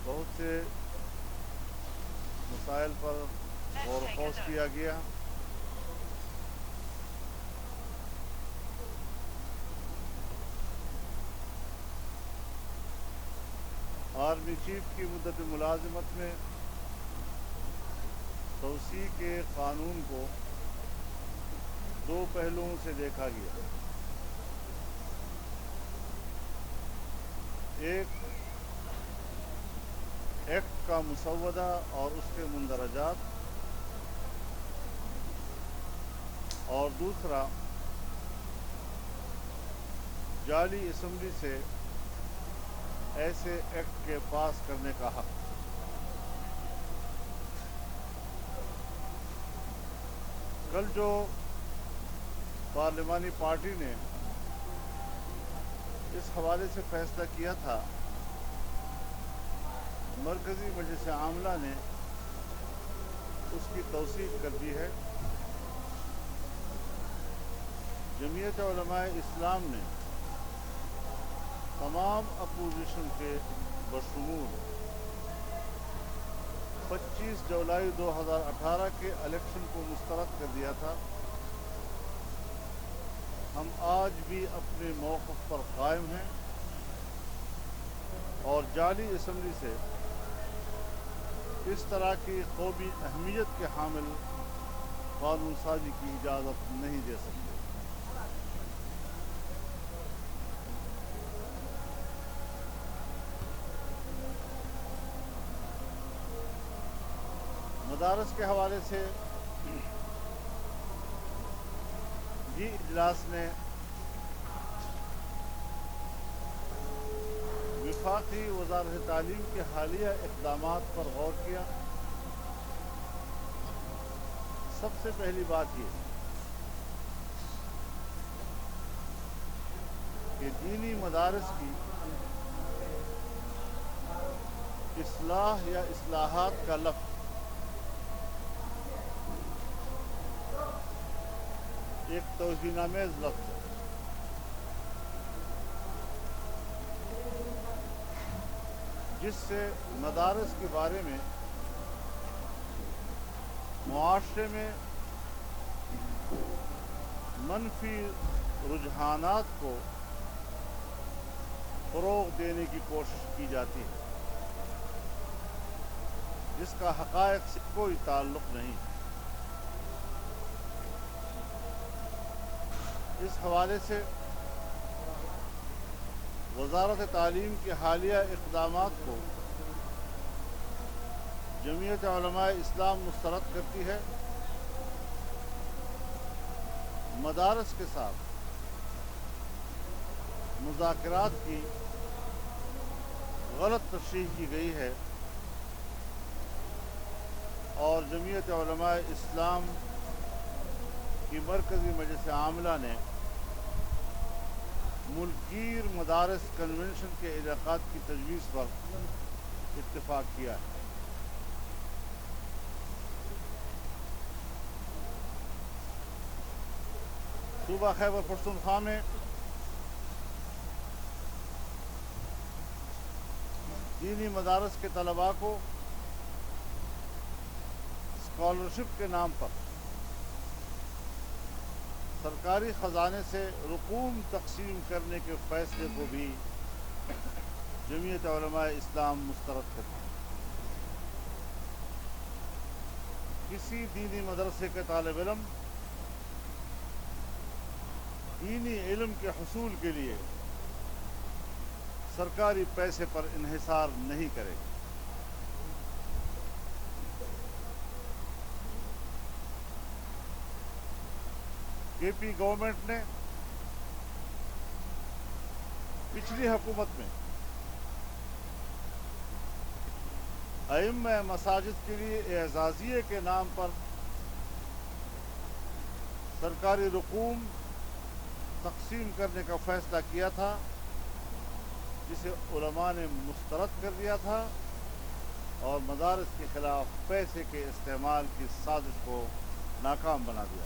بہت سے مسائل پر غور و خوض کیا گیا۔ آرمی چیف کی مدت ملازمت میں توسیع کے قانون کو دو پہلوؤں سے دیکھا گیا۔ ایک ایکٹ کا مسودہ اور اس کے مندرجات، اور دوسرا جعلی اسمبلی سے ایسے ایکٹ کے پاس کرنے کا حق۔ کل جو پارلیمانی پارٹی نے اس حوالے سے فیصلہ کیا تھا، مرکزی مجلس عاملہ نے اس کی توثیق کر دی ہے۔ جمعیت علماء اسلام نے تمام اپوزیشن کے بشمول 25 جولائی 2018 کے الیکشن کو مسترد کر دیا تھا۔ ہم آج بھی اپنے موقف پر قائم ہیں اور جعلی اسمبلی سے اس طرح کی قومی اہمیت کے حامل قانون سازی کی اجازت نہیں دے سکتے۔ مدارس کے حوالے سے یہ اجلاس نے وفاقی وزارت تعلیم کے حالیہ اقدامات پر غور کیا۔ سب سے پہلی بات یہ کہ دینی مدارس کی اصلاح یا اصلاحات کا لفظ ایک توہین آمیز لفظ ہے۔ جس سے مدارس کے بارے میں معاشرے میں منفی رجحانات کو فروغ دینے کی کوشش کی جاتی ہے، جس کا حقائق سے کوئی تعلق نہیں۔ اس حوالے سے وزارت تعلیم کے حالیہ اقدامات کو جمعیت علماء اسلام مسترد کرتی ہے۔ مدارس کے ساتھ مذاکرات کی غلط تشریح کی گئی ہے اور جمعیت علماء اسلام کی مرکزی مجلس عاملہ نے ملکگیر مدارس کنونشن کے انعقاد کی تجویز پر اتفاق کیا ہے۔ صوبہ خیبر پختونخوا میں دینی مدارس کے طلباء کو اسکالرشپ کے نام پر سرکاری خزانے سے رقوم تقسیم کرنے کے فیصلے کو بھی جمعیت علماء اسلام مسترد کرتی ہے۔ کسی دینی مدرسے کے طالب علم دینی علم کے حصول کے لیے سرکاری پیسے پر انحصار نہیں کرے گا۔ کے پی گورنمنٹ نے پچھلی حکومت میں ائمہ مساجد کے لیے اعزازیے کے نام پر سرکاری رقوم تقسیم کرنے کا فیصلہ کیا تھا، جسے علماء نے مسترد کر دیا تھا اور مدارس کے خلاف پیسے کے استعمال کی سازش کو ناکام بنا دیا۔